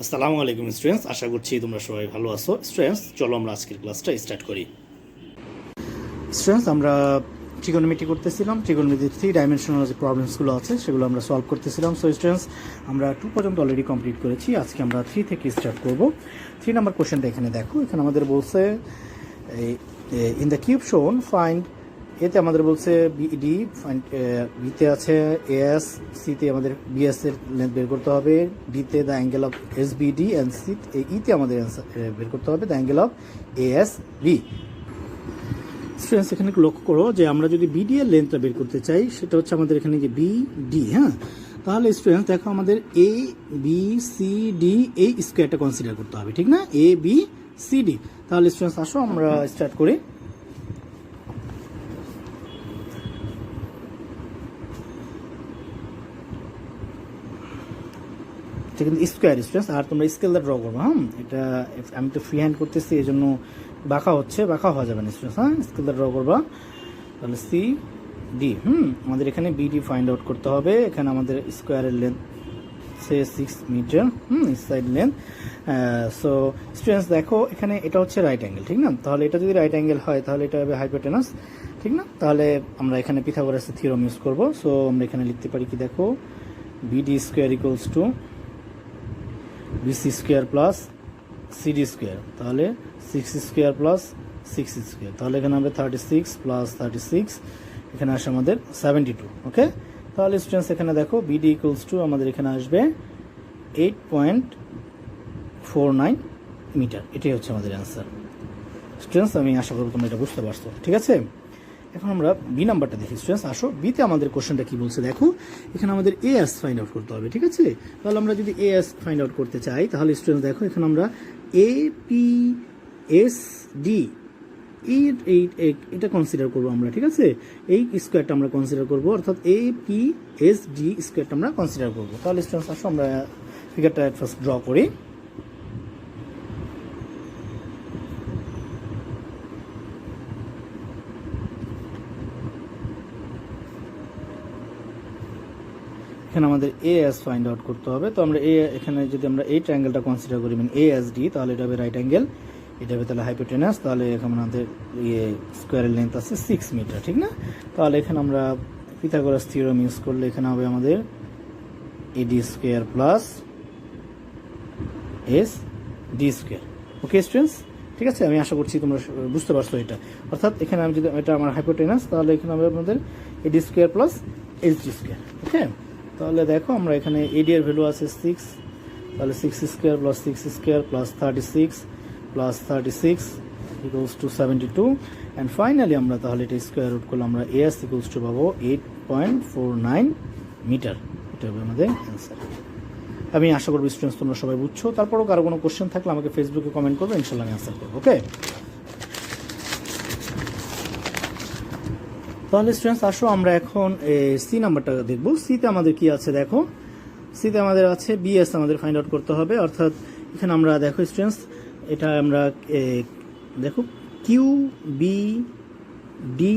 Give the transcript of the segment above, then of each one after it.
আসসালামু আলাইকুম স্টুডেন্টস, আশা করছি তোমরা সবাই ভালো আছো। স্টুডেন্টস, চলো আমরা আজকের ক্লাসটা স্টার্ট করি। স্টুডেন্টস, আমরা ট্রিগোনোমেট্রি করতেছিলাম। ট্রিগোনোমেট্রির 3 ডাইমেনশনাল যে প্রবলেমসগুলো আছে সেগুলো আমরা সলভ করতেছিলাম। সো স্টুডেন্টস, আমরা 2 পর্যন্ত অলরেডি কমপ্লিট করেছি। আজকে আমরা 3 থেকে স্টার্ট করব। 3 নাম্বার কোশ্চেনটা এখানে দেখো। এখানে আমাদের বলছে ইন দ্য কিউব শোন ফাইন্ড, এতে আমাদের বলছে বিডি, বিতে আছে এএস, সিতে আমাদের বিএস এর লেন্থ বের করতে হবে, ডিতে the angle of S BD, and ইতে আমাদের বের করতে হবে the angle of AS B. Students, এখানে লক্ষ্য করো যে আমরা যদি বিডি এর লেন্থটা বের করতে চাই, সেটা হচ্ছে আমাদের এখানে যে বিডি, হ্যাঁ, তাহলে স্টুডেন্টস দেখো আমাদের এ বি সি ডি এই স্কোয়ারটা কনসিডার করতে হবে, ঠিক না? A B C D. তাহলে স্টুডেন্টস আসো আমরা স্টার্ট করি। এটা কিন্তু স্কোয়ার স্টুডেন্টস, আর তোমরা স্কেলটা ড্র করবো। হ্যাঁ, এটা আমি তো ফ্রি হ্যান্ড করতেছি, এই জন্য বাঁকা হচ্ছে, বাঁকা হওয়া যাবে না স্টুডেন্টস। হ্যাঁ, স্কেলটা ড্র করবা। তাহলে সি ডি, আমাদের এখানে বিডি ফাইন্ড আউট করতে হবে। এখানে আমাদের স্কোয়ারের লেন্থ সে 6 metre, side length. So students দেখো, এখানে এটা হচ্ছে রাইট অ্যাঙ্গেল, ঠিক না? তাহলে এটা যদি রাইট অ্যাঙ্গেল হয় তাহলে এটা হবে হাইপোটেনাস, ঠিক না? তাহলে আমরা এখানে পিথাগোরাসের থিওরাম ইউজ করব। সো আমরা এখানে লিখতে পারি কি, দেখো, BD square equals to BC square plus CD square. তাহলে 6 স্কোয়ার প্লাস 6 স্কোয়ার, তাহলে এখানে হবে 36 প্লাস 36, এখানে আসে আমাদের 72। ওকে, তাহলে স্টুডেন্টস এখানে দেখো বিডি ইকুয়ালস টু আমাদের এখানে আসবে 8.49 মিটার। এটাই হচ্ছে আমাদের অ্যান্সার। স্টুডেন্টস, আমি আশা করব তোমরা এটা বুঝতে পারছো, ঠিক আছে? এখন আমরা বি নাম্বারটা দেখি। স্টুডেন্টস আসো, বিতে আমাদের কোশ্চেনটা কি বলছে দেখো। এখানে আমাদের এএস ফাইন্ড আউট করতে হবে, ঠিক আছে? তাহলে আমরা যদি এএস ফাইন্ড আউট করতে চাই, তাহলে স্টুডেন্টস দেখো এখানে আমরা এ পি এস ডি এটা কনসিডার করবো আমরা, ঠিক আছে? এই স্কোয়ারটা আমরা কনসিডার করবো, অর্থাৎ এ পি এস ডি স্কোয়ারটা আমরা কনসিডার করবো। তাহলে স্টুডেন্টস আসো আমরা ফিগারটা ফার্স্ট ড্র করি। এখানে আমাদের এএস ফাইন্ড আউট করতে হবে। তো আমরা এখানে যদি আমরা এই ট্রায়াঙ্গেলটা কনসিডার করি, মানে এএস ডি, তাহলে এটা হবে রাইট অ্যাঙ্গেল, এটা হবে তাহলে হাইপোটেনাস। তাহলে এখানে আমাদের স্কোয়ারের লেন্থ আছে 6 মিটার, ঠিক না? তাহলে এখানে আমরা পিথাগোরাস থিওরাম ইউজ করলে এখানে হবে আমাদের AD square plus S D square. Okay students, ঠিক আছে? আমি আশা করছি তোমরা বুঝতে পারছো এটা। অর্থাৎ এখানে আমি যদি এটা আমার হাইপোটেনাস, তাহলে এখানে হবে আমাদের AD square plus S D square. Okay, তাহলে দেখো আমরা এখানে এডি এর ভ্যালু আছে 6, তাহলে 6 square plus 6 square plus 36 plus 36 equals to 72, and finally আমরা তাহলে এটা স্কোয়ার রুট করলে আমরা এএস ইকুয়ালস টু পাবো 8.49 মিটার। এটা হবে আমাদের অ্যান্সার। আমি আশা করবো স্টুডেন্টস তোমরা সবাই বুঝছো। তারপরও কারো কোনো কোশ্চেন থাকলে আমাকে ফেসবুকে কমেন্ট করবে, ইনশাল্লাহ আমি অ্যান্সার করবো। ওকে, তাহলে স্টুডেন্টস আসো আমরা এখন সি নাম্বারটা দেখবো। সিতে আমাদের কি আছে দেখো। সিতে আমাদের আছে বিএস আমাদের ফাইন্ড আউট করতে হবে। অর্থাৎ এখানে আমরা দেখো স্টুডেন্টস, এটা আমরা দেখো Q B D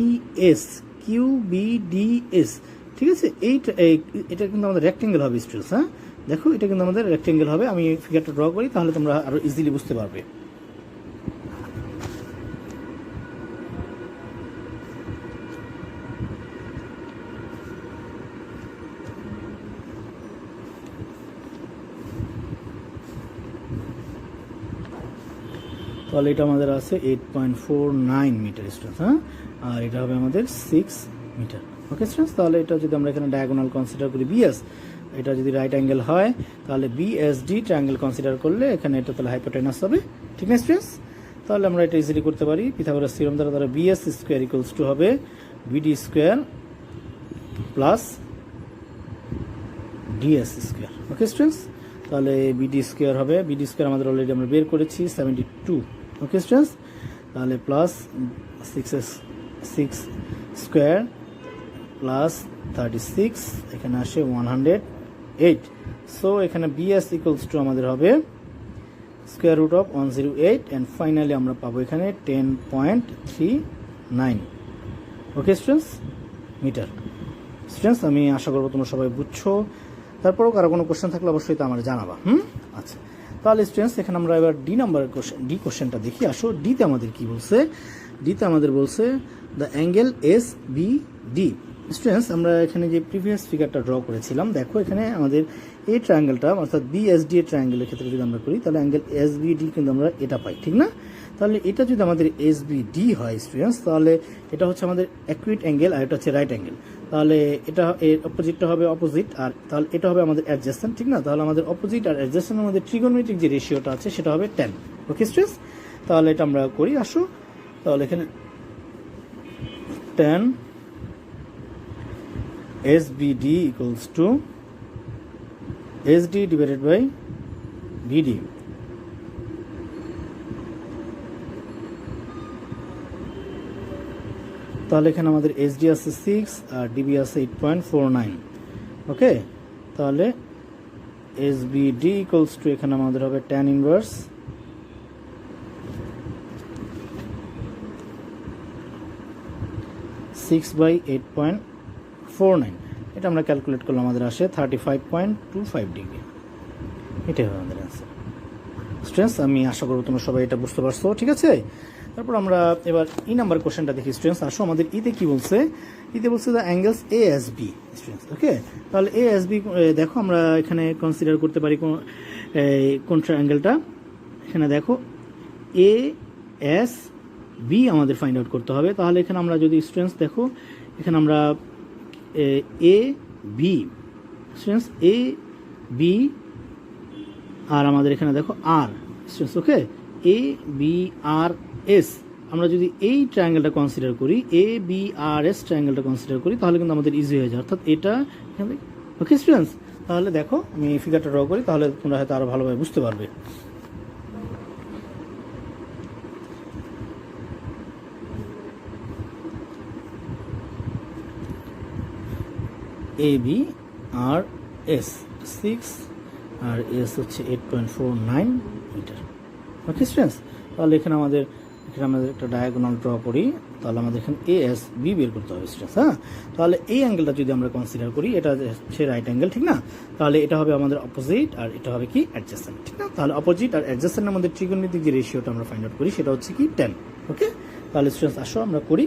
S, Q B D S, ঠিক আছে? এটা কিন্তু আমাদের রেক্টেঙ্গেল হবে স্টুডেন্টস। হ্যাঁ, দেখো এটা কিন্তু আমাদের রেক্টেঙ্গেল হবে। আমি ফিগারটা ড্র করি, তাহলে তোমরা আরো ইজিলি বুঝতে পারবে। তাহলে এটা আমাদের আছে 8.49 মিটার স্টুডেন্টস। হ্যাঁ, আর এটা হবে আমাদের 6 মিটার। ওকে স্টুডেন্টস, তাহলে এটা যদি আমরা এখানে ডায়াগোনাল কনসিডার করি বিএস, এটা যদি রাইট অ্যাঙ্গেল হয় তাহলে বিএসডি ট্রায়াঙ্গেল কনসিডার করলে এখানে এটা তাহলে হাইপোটেনাস হবে, ঠিক না স্টুডেন্টস? তাহলে আমরা এটা ইজিলি করতে পারি পিথাগোরাস থিওরাম দ্বারা। তাহলে বিএস স্কোয়ার ইকুয়ালস টু হবে BD square plus DS square. Okay students, তাহলে বিডি স্কোয়ার হবে, বিডি স্কোয়ার আমাদের অলরেডি আমরা বের করেছি 72। ওকে স্টুডেন্টস, তাহলে প্লাস 6 স্কোয়ার প্লাস 36, এখানে আসে 108। সো এখানে বিএস ইকুয়ালস টু আমাদের হবে square root of 108, and finally আমরা পাবো এখানে 10.39। Okay students, metre. স্টুডেন্টস, আমি আশা করবো তোমরা সবাই বুঝছো। তারপরেও কারো কোনো কোশ্চেন থাকলে অবশ্যই তো আমার জানাবা। আচ্ছা, তাহলে স্টুডেন্টস এখানে আমরা এবার ডি কোশ্চেনটা দেখি। আসো ডিতে আমাদের কি বলছে। ডিতে আমাদের বলছে the angle S B D. Students আমরা এখানে যে প্রিভিয়াস ফিগারটা ড্র করেছিলাম, দেখো এখানে আমাদের এই ট্রায়াঙ্গেলটা অর্থাৎ বিএসডি এর ট্রায়াঙ্গেলের ক্ষেত্রে যদি আমরা করি তাহলে অ্যাঙ্গেল এস বি ডি কিন্তু আমরা এটা পাই, ঠিক না? তাহলে এটা যদি আমাদের এস বি ডি হয় স্টুডেন্টস, তাহলে এটা হচ্ছে আমাদের অ্যাকুইট অ্যাঙ্গেল আর এটা হচ্ছে রাইট অ্যাঙ্গেল। তাহলে এটা এর অপোজিটটা হবে অপোজিট, আর তাহলে এটা হবে আমাদের অ্যাডজেসেন্ট, ঠিক না? তাহলে আমাদের অপোজিট আর অ্যাডজেসেন্টের মধ্যে ট্রিগোনোমেট্রিক যে রেশিওটা আছে সেটা হবে 10। ওকে স্টুডেন্টস, তাহলে এটা আমরা করি। আসো তাহলে এখানে 10 SBD equals to SD divided by BD. তাহলে এখানে আমাদের SD আছে 6 আর DB আছে 8.49। ওকে, তাহলে SBD equals to এখানে আমাদের হবে tan inverse 6/8.49। এটা আমরা ক্যালকুলেট করলে আমাদের আসে 35.25 ডিগ্রি। এটাই হবে আমাদের অ্যান্সার। স্টুডেন্টস আমি আশা করব তোমরা সবাই এটা বুঝতে পারছো, ঠিক আছে? তারপর আমরা এবার ই নাম্বার কোশ্চেনটা দেখি স্টুডেন্টস। আসো আমাদের ইতে কি বলছে। ইতে বলছে the angles A S B students. Okay, তাহলে এ এস বি দেখো আমরা এখানে কনসিডার করতে পারি কোন ট্রায়াঙ্গেলটা। এখানে দেখো এ এস বি আমাদের ফাইন্ড আউট করতে হবে। তাহলে এখানে আমরা যদি স্টুডেন্টস দেখো এখানে আমরা A B students A B আর আমাদের এখানে দেখো আর students. Okay, A B R S আমরা যদি এই ট্রায়াঙ্গেলটা কনসিডার করি, A B R S ট্রায়াঙ্গেলটা consider করি, তাহলে কিন্তু আমাদের ইজি হয়ে যায়, অর্থাৎ এটা এখানে। ওকে স্টুডেন্টস, তাহলে দেখো আমি এই ফিগারটা ড্র করি, তাহলে তোমরা হয়তো আরো ভালোভাবে বুঝতে পারবে। A B R S 6 R S হচ্ছে 8.49 মিটার। ওকে স্টুডেন্টস, তাহলে এখানে আমাদের একটা ডায়াগোনাল ড্র করি। তাহলে আমাদের এখানে এ এস বি বের করতে হবে স্টুডেন্টস। হ্যাঁ, তাহলে এই অ্যাঙ্গেলটা যদি আমরা কনসিডার করি, এটা হচ্ছে রাইট অ্যাঙ্গেল, ঠিক না? তাহলে এটা হবে আমাদের অপোজিট আর এটা হবে কি অ্যাডজেসেন্ট, ঠিক না? তাহলে অপোজিট আর অ্যাডজেসেন্টের মধ্যে ট্রিগোনোমেট্রিক যে রেশিওটা আমরা ফাইন্ড আউট করি সেটা হচ্ছে কি 10। ওকে, তাহলে স্টুডেন্টস আসো আমরা করি।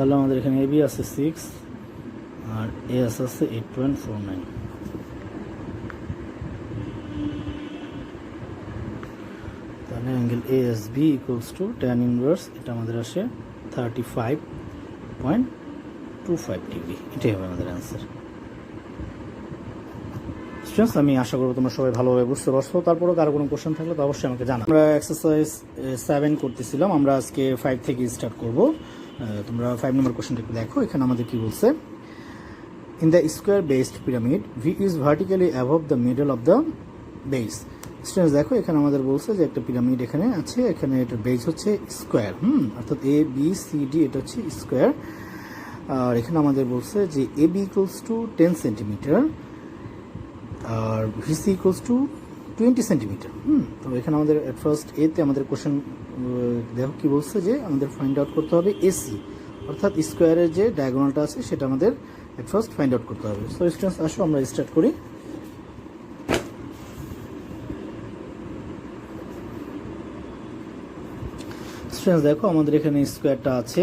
তাহলে আমাদের এখানে এ বি আছে 6 আর এস আছে 8.49। তাহলে angle A S B equals to tan inverse, এটা আমাদের আসে 35.25 ডিগ্রি। এটাই হবে আমাদের অ্যান্সার। স্টুডেন্টস আমি আশা করবো তোমরা সবাই ভালোভাবে বুঝতে পারছো। তারপরও কারো কোনো কোশ্চেন থাকলে তো অবশ্যই আমাকে জানাও। আমরা এক্সারসাইজ 7 করতেছিলাম, আমরা আজকে 5 থেকে স্টার্ট করব। তোমরা 5 নম্বর কোশ্চেনটা একটু দেখো। এখানে আমাদের কি বলছে, in the square based pyramid V is vertically above the middle of the base. Students দেখো এখানে আমাদের বলছে যে একটা পিরামিড এখানে আছে, এখানে এটার বেস হচ্ছে স্কোয়ার, অর্থাৎ এ বি সি ডি এটা হচ্ছে স্কোয়ার। আর এখানে আমাদের বলছে যে A B equals to 10 centimetre আর ভিসি ইকুয়ালস টু 20 সেন্টিমিটার। তো এখানে আমাদের এট ফার্স্ট এতে আমাদের কোশ্চেন দেখো কি বলছে যে আমাদের ফাইন্ড আউট করতে হবে এসি, অর্থাৎ স্কোয়ারের যে ডায়াগোনালটা আছে সেটা আমাদের এট ফার্স্ট ফাইন্ড আউট করতে হবে। সো স্টুডেন্টস আসো আমরা স্টার্ট করি। স্টুডেন্টস দেখো আমাদের এখানে স্কোয়ারটা আছে,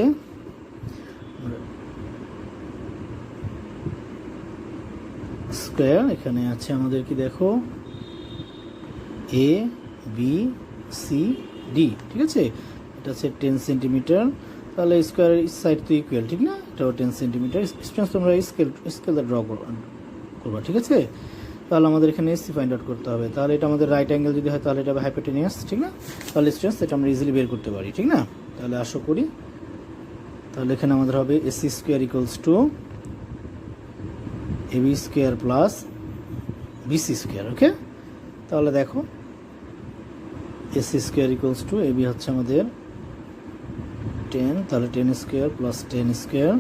স্কোয়ার এখানে আছে আমাদের কি দেখো এ বি সি ডি, ঠিক আছে? এটা হচ্ছে 10 সেন্টিমিটার। তাহলে স্কোয়ারের সাইড তো ইকুয়াল, ঠিক না? এটাও 10 সেন্টিমিটার। স্টুডেন্টস তোমরা স্কেলটা ড্র করবা, ঠিক আছে? তাহলে আমাদের এখানে এসি ফাইন্ড আউট করতে হবে। তাহলে এটা আমাদের রাইট অ্যাঙ্গেল যদি হয় তাহলে এটা হবে হাইপোটেনিয়াস, ঠিক না? তাহলে স্টুডেন্টস এটা আমরা ইজিলি বের করতে পারি, ঠিক না? তাহলে আসো করি। তাহলে এখানে আমাদের হবে AC square equals to AB square plus BC square. Okay, তাহলে দেখো AC square equals to AB হচ্ছে আমাদের 10, তাহলে 10 square plus 10 square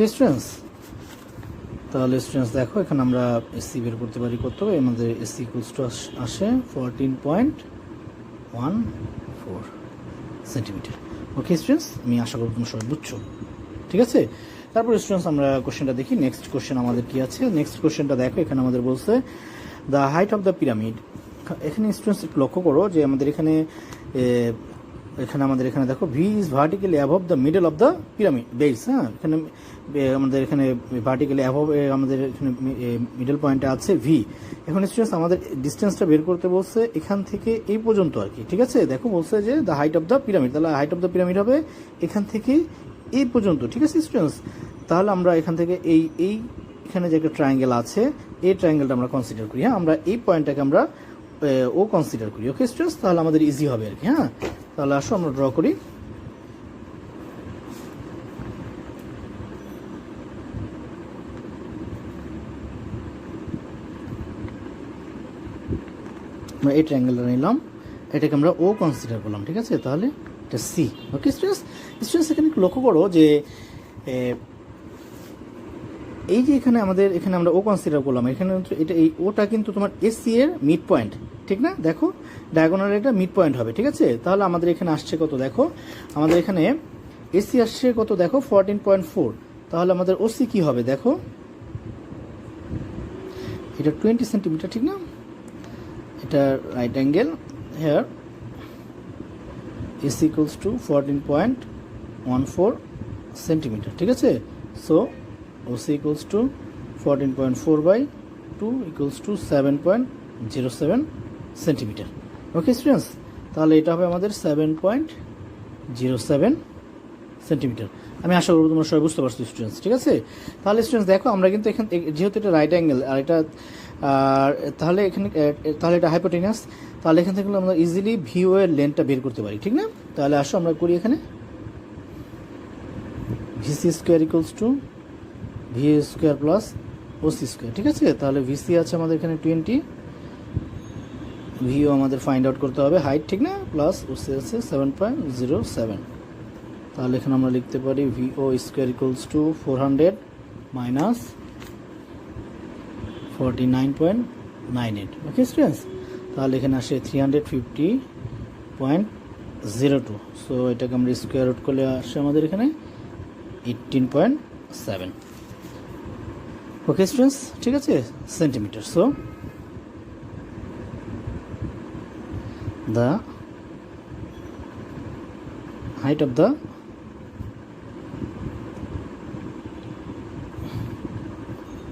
okay students, তাহলে স্টুডেন্টস দেখো এখানে আমরা এসসি বের করতে পারি কত, আমাদের এসসি ইকুয়ালস টু আসে 14.14 সেন্টিমিটার। ওকে স্টুডেন্টস, আমি আশা করি তুমি সবাই বুঝছো, ঠিক আছে। তারপর স্টুডেন্টস আমরা কোশ্চেনটা দেখি, নেক্সট কোশ্চেন আমাদের কি আছে। নেক্সট কোশ্চেনটা দেখো, এখানে আমাদের বলছে the height of the pyramid. এখানে স্টুডেন্টস একটু লক্ষ্য করো যে আমাদের এখানে আমাদের এখানে দেখো V is vertically above the middle of the pyramid base. হ্যাঁ, এখানে আমাদের এখানে ভার্টিক্যালি অ্যাবভ আমাদের এখানে মিডল পয়েন্টে আছে ভি। এখন স্টুডেন্টস আমাদের ডিস্টেন্সটা বের করতে বলছে এখান থেকে এই পর্যন্ত আর কি, ঠিক আছে। দেখো বলছে যে the height of the pyramid, তাহলে হাইট অফ দ্য পিরামিড হবে এখান থেকে এই পর্যন্ত, ঠিক আছে স্টুডেন্টস। তাহলে আমরা এখান থেকে এখানে যে একটা ট্রায়াঙ্গেল আছে, এই ট্রায়াঙ্গেলটা আমরা কনসিডার করি। হ্যাঁ, আমরা এই পয়েন্টটাকে আমরা ও কনসিডার করি। ওকে স্টুডেন্টস, তাহলে আমাদের ইজি হবে আর কি। হ্যাঁ, তাহলে আসো আমরা ড্র করি। আমরা এই ট্রায়াঙ্গেলটা নিলাম, এটাকে আমরা ও কনসিডার করলাম, ঠিক আছে। তাহলে এটা সি। ওকে স্টুডেন্টস এখানে একটু লক্ষ্য করো যে এই যে এখানে আমরা ও কনসিডার করলাম, এখানে এটা এই ওটা কিন্তু তোমার এসি এর মিড পয়েন্ট, ঠিক না। দেখো ডায়াগোনাল এটা মিড পয়েন্ট হবে, ঠিক আছে। তাহলে আমাদের এখানে আসছে কত, দেখো আমাদের এখানে এসি আসছে কত, দেখো 14.4। তাহলে আমাদের ওসি কি হবে, দেখো এটা 20 সেন্টিমিটার, ঠিক না। এটা right angle here AC equals to 14.14 centimetre, ঠিক আছে। So OC equals to 14.4 by 2 equals to 7.07 centimetre. Okay students, তাহলে এটা হবে আমাদের 7.07 সেন্টিমিটার। আমি আশা করব তোমরা সবাই বুঝতে পারছো স্টুডেন্টস, ঠিক আছে। তাহলে স্টুডেন্টস দেখো আমরা কিন্তু এখানে যেহেতু এটা রাইট অ্যাঙ্গেল আর এটা তাহলে এটা হাইপোটেনাস, তাহলে এখান থেকে আমরা ইজিলি ভিও এর লেন্থটা বের করতে পারি, ঠিক না। তাহলে আসো আমরা করি এখানে VC square equals two V square plus OC square, ঠিক আছে। তাহলে ভিসি আছে আমাদের এখানে 20, ভিও আমাদের ফাইন্ড আউট করতে হবে হাইট, ঠিক না, প্লাস ওসি আছে 7.07। তাহলে এখানে আমরা লিখতে পারি VO square equals to 400 minus 49.98। Okay students, তাহলে এখানে আসে 350.02। সো এটাকে আমরা স্কোয়ার রুট করলে আসে আমাদের এখানে 18.7। ওকে স্টুডেন্টস, ঠিক আছে, centimetre. So the height of the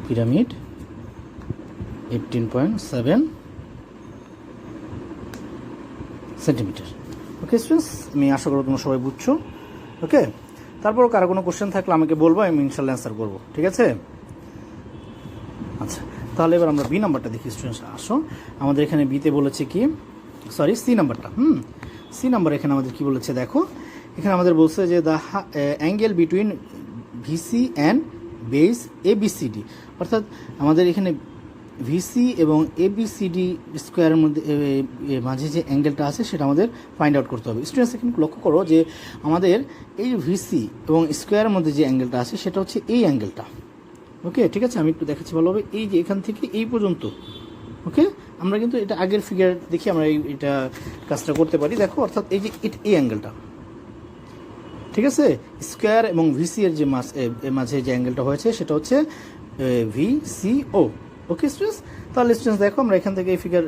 pyramid 18.7 centimetre. Okay students, আমি আশা করব তোমরা সবাই বুঝছো। ওকে, তারপর কারো কোনো কোশ্চেন থাকলে আমাকে বলবো, আমি ইনশাল্লাহ অ্যান্সার করবো, ঠিক আছে। আচ্ছা, তাহলে এবার আমরা বি নাম্বারটা দেখি স্টুডেন্টস। আসো আমাদের এখানে বিতে বলেছে কি, সরি সি নাম্বারটা, সি নাম্বার এখানে আমাদের কি বলেছে দেখো, এখানে আমাদের বলছে যে the angle between VC and base ABCD, অর্থাৎ আমাদের এখানে ভিসি এবং এবিসিডি স্কোয়ারের মধ্যে মাঝে যে অ্যাঙ্গেলটা আছে সেটা আমাদের ফাইন্ড আউট করতে হবে। স্টুডেন্টস এখানে লক্ষ্য করো যে আমাদের এই ভিসি এবং স্কোয়ারের মধ্যে যে অ্যাঙ্গেলটা আছে সেটা হচ্ছে এই অ্যাঙ্গেলটা। ওকে, ঠিক আছে, আমি একটু দেখাচ্ছি ভালোভাবে। এই যে এখান থেকে এই পর্যন্ত, ওকে, আমরা কিন্তু এটা আগের ফিগার দেখি আমরা এটা কাজটা করতে পারি। দেখো অর্থাৎ এই যে এই অ্যাঙ্গেলটা, ঠিক আছে, স্কোয়ার এবং ভিসি এর যে মাঝে যে অ্যাঙ্গেলটা হয়েছে সেটা হচ্ছে ভিসিও। ওকে স্টুডেন্টস, তাহলে স্টুডেন্টস দেখো আমরা এখান থেকে এই ফিগার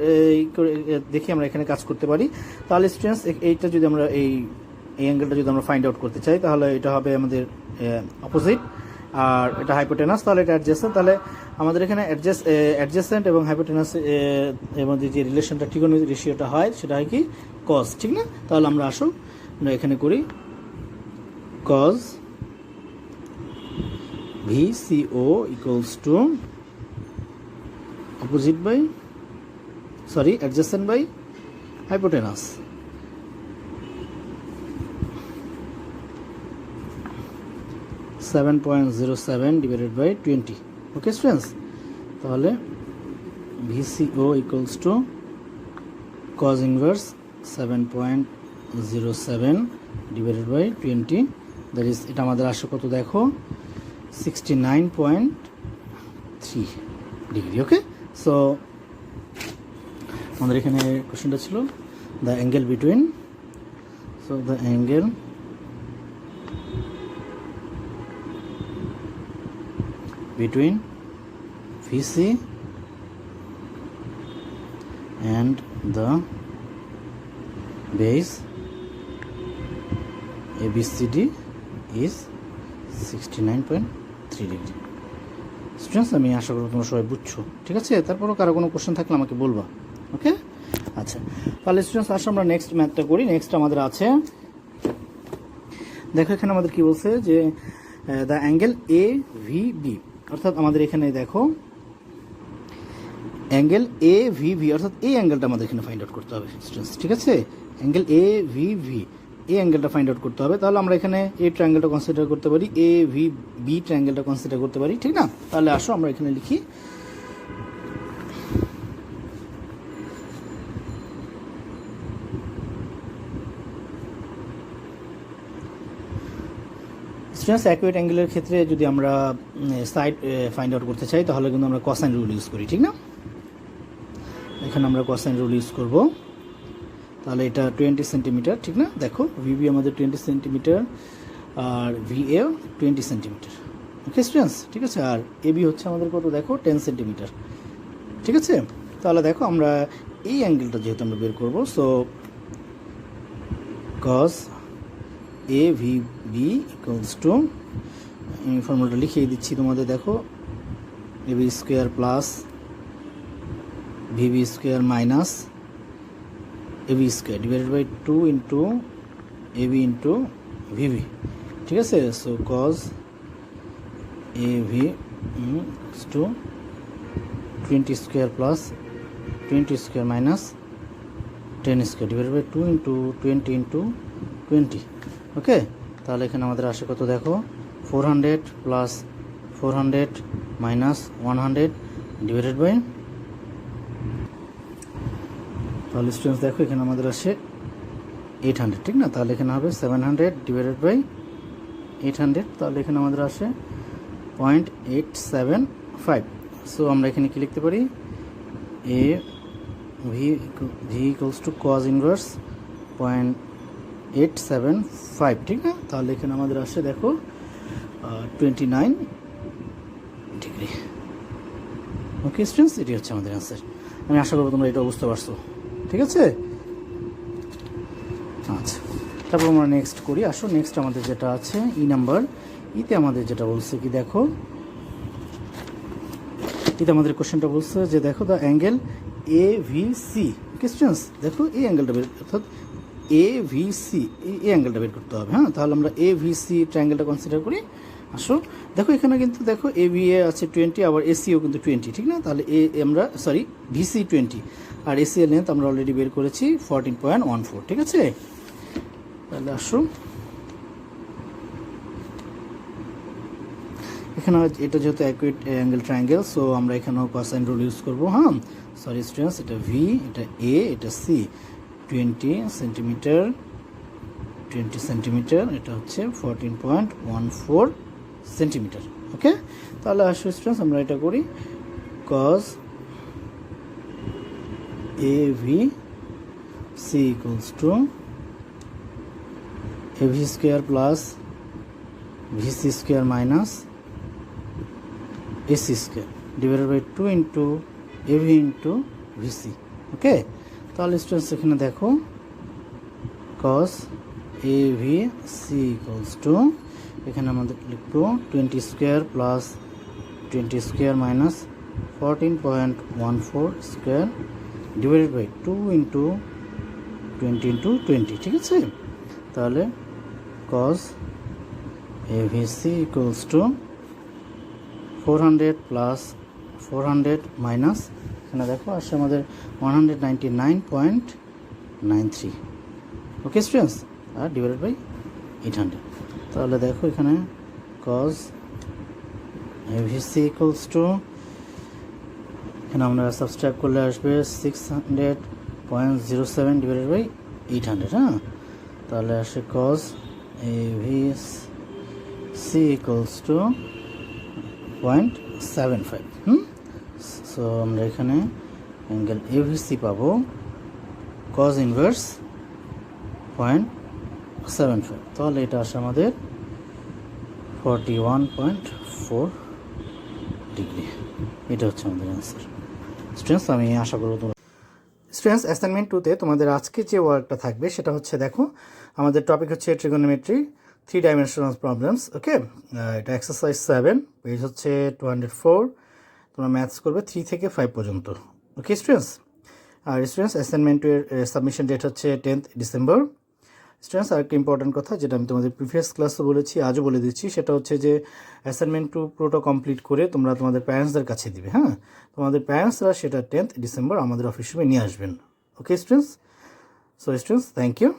দেখি আমরা এখানে কাজ করতে পারি। তাহলে স্টুডেন্টস এইটা যদি আমরা এই অ্যাঙ্গেলটা যদি আমরা ফাইন্ড আউট করতে চাই তাহলে এটা হবে আমাদের অপোজিট, আর এটা হাইপোটেনাস, তাহলে এটা অ্যাডজেসেন্ট। তাহলে আমাদের এখানে অ্যাডজেসেন্ট এবং হাইপোটেনাস এর মধ্যে যে রিলেশনটা ট্রিগোনোমেট্রিক রেশিওটা হয় সেটা হয় কি কজ, ঠিক না। তাহলে আমরা আসো আমরা এখানে করি cos VCO equals to opposite by adjacent by hypotenuse. 7.07 divided by 20. Okay students, তাহলে VCO equals to cos inverse 7.07 divided by 20, that is এটা আমাদের আসে কত দেখো 69.3 ডিগ্রি। ওকে, সো আমাদের এখানে কোশ্চেনটা ছিল the angle between, so the angle between VC and the base ABCD is 69.3 degree. Students, আমি আশা করি তোমরা সবাই বুঝছো, ঠিক আছে? তারপরও কারো কোনো কোশ্চেন থাকলে আমাকে বলবা। ওকে, আচ্ছা, তাহলে স্টুডেন্টস আসলে আমরা নেক্সট ম্যাথটা করি। নেক্সট আমাদের আছে, দেখো এখানে আমাদের কি বলছে যে দ্য অ্যাঙ্গেল AVB, অর্থাৎ আমাদের এখানে দেখো অ্যাঙ্গেল AVB, অর্থাৎ এই অ্যাঙ্গেলটা আমাদের এখানে ফাইন্ড আউট করতে হবে স্টুডেন্টস, ঠিক আছে? অ্যাঙ্গেল AVB, এই অ্যাঙ্গেলটা ফাইন্ড আউট করতে হবে। তাহলে আমরা এখানে এই ট্রায়াঙ্গেলটা কনসিডার করতে পারি, AVB ট্রায়াঙ্গেলটা কনসিডার করতে পারি, ঠিক না? তাহলে আসো আমরা এখানে লিখি স্টুডেন্টস, অ্যাকুরেট অ্যাঙ্গেলের ক্ষেত্রে যদি আমরা সাইড ফাইন্ড আউট করতে চাই তাহলে কিন্তু আমরা কোসাইন রুল ইউজ করি, ঠিক না? এখানে আমরা কোসাইন রুল ইউজ করব। তাহলে এটা 20 সেন্টিমিটার, ঠিক না? দেখো ভিবি আমাদের 20 সেন্টিমিটার আর VA 20 সেন্টিমিটার। ওকে স্টুডেন্টস, ঠিক আছে? আর AB হচ্ছে আমাদের কত, দেখো 10 সেন্টিমিটার, ঠিক আছে? তাহলে দেখো আমরা এই অ্যাঙ্গেলটা যেহেতু আমরা বের করব, so cos AVB equals to, ফর্মুলাটা লিখিয়ে দিচ্ছি তোমাদের, দেখো AB square plus VB square minus AB square divided by 2 into AB into VB, ঠিক আছে? So cos AV to 20 square plus 20 square minus 10 square divided by 2 into 20 into 20। Okay, তাহলে এখানে আমাদের আসে কত, দেখো 400 প্লাস 400 মাইনাস 100 ডিভাইডেড বাই, তাহলে students দেখো এখানে আমাদের আসে 800, ঠিক না? তাহলে এখানে হবে 700 ডিভাইডেড বাই 800, তাহলে এখানে আমাদের আসে 0.875। সো আমরা এখানে কি লিখতে পারি, V equals to cos inverse 0.875, ঠিক না? তাহলে এখানে আমাদের আসে দেখো 29 ডিগ্রি। ওকে স্টুডেন্টস, এটি হচ্ছে আমাদের অ্যান্সার। আমি আশা করবো তোমরা এটা বুঝতে পারছো, ঠিক আছে? আচ্ছা, তারপর আমরা নেক্সট করি। আসো নেক্সট আমাদের যেটা আছে নাম্বার ইতে আমাদের যেটা বলছে কি, দেখো ইতে আমাদের কোশ্চেনটা বলছে যে দেখো the angle AVC। Okay students, দেখো এই অ্যাঙ্গেলটা বের, অর্থাৎ AVC এই অ্যাঙ্গেলটা বের করতে হবে। হ্যাঁ, তাহলে আমরা AVC ট্রায়াঙ্গেলটা কনসিডার করি। আসো দেখো এখানে কিন্তু দেখো AVA আছে 20, আবার ACও কিন্তু 20, ঠিক না? তাহলে আমরা VC 20 আর AC এর লেন্থ আমরা অলরেডি বের করেছি 14.14, ঠিক আছে? তাহলে আসো এখানে এটা যেহেতু অ্যাকুরেট অ্যাঙ্গেল ট্রায়াঙ্গেল, সো আমরা এখানেও কোসাইন রুল ইউজ করবো। হ্যাঁ, সরি স্টুডেন্টস, এটা V, এটা A, এটা C, 20 সেন্টিমিটার 20 সেন্টিমিটার, এটা হচ্ছে 14.14 সেন্টিমিটার। ওকে, তাহলে আসো স্টুডেন্টস আমরা এটা করি, cos AVC equals to AV square plus VC square minus AC square divided by 2 into AV into VC। Okay, তাহলে স্টুডেন্টস এখানে দেখো cos AVC ইকুয়ালস টু, এখানে আমাদের লিখবো 20 square plus 20 square minus 14.14 square divided by 2 into 20 into 20, ঠিক আছে? তাহলে cos AVC equals to 400 plus 400 minus, এখানে দেখো আসছে আমাদের 199.93। ওকে স্টুডেন্টস, আর ডিভাইডেড বাই 800। তাহলে দেখো এখানে cos AVC ইকুয়ালস টু, এখানে আমরা সাবস্ট্রাক্ট করলে আসবে 600.07 ডিভাইডেড বাই 800। হ্যাঁ, তাহলে আসে cos AVC equals two 0.75 so আমরা এখানে অ্যাঙ্গেল এভিসি পাবো cos ইনভার্স 0.75, তাহলে এটা আসে আমাদের 41.4 ডিগ্রি। এটা হচ্ছে আমাদের অ্যান্সার। স্টুডেন্টস, আমি আশা করব তোমরা স্টুডেন্টস অ্যাসাইনমেন্ট 2-তে তোমাদের আজকে যে ওয়ার্কটা থাকবে সেটা হচ্ছে, দেখো আমাদের টপিক হচ্ছে ট্রিগোনোমেট্রি 3 ডাইমেনশনাল প্রবলেমস। ওকে, এটা এক্সারসাইজ 7, পেজ হচ্ছে 204। তোমরা ম্যাথস করবে 3 থেকে 5 পর্যন্ত। ওকে স্টুডেন্টস, আর স্টুডেন্টস অ্যাসাইনমেন্টের সাবমিশন ডেট হচ্ছে 10th ডিসেম্বর। স্টুডেন্টস, আরেকটা ইম্পর্টেন্ট কথা যেটা আমি তোমাদের প্রিভিয়াস ক্লাসে বলেছি, আজও বলে দিচ্ছি, সেটা হচ্ছে যে অ্যাসাইনমেন্ট 2 পুরোটা কমপ্লিট করে তোমরা তোমাদের প্যারেন্টসদের কাছে দিবে। হ্যাঁ, তোমাদের প্যারেন্টসরা সেটা 10th ডিসেম্বর আমাদের অফিস রুমে নিয়ে আসবেন। Okay students, so students thank you.